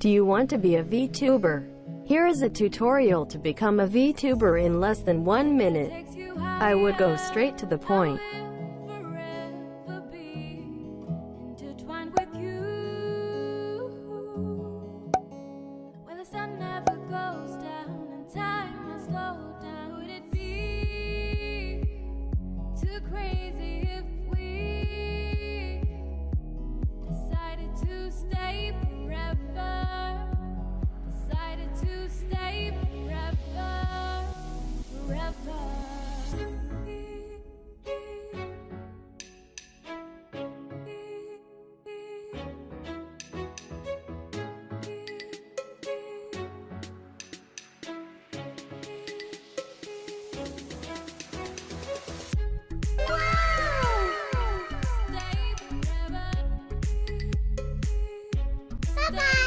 Do you want to be a VTuber? Here is a tutorial to become a VTuber in less than 1 minute. I would go straight to the point. Bye-bye!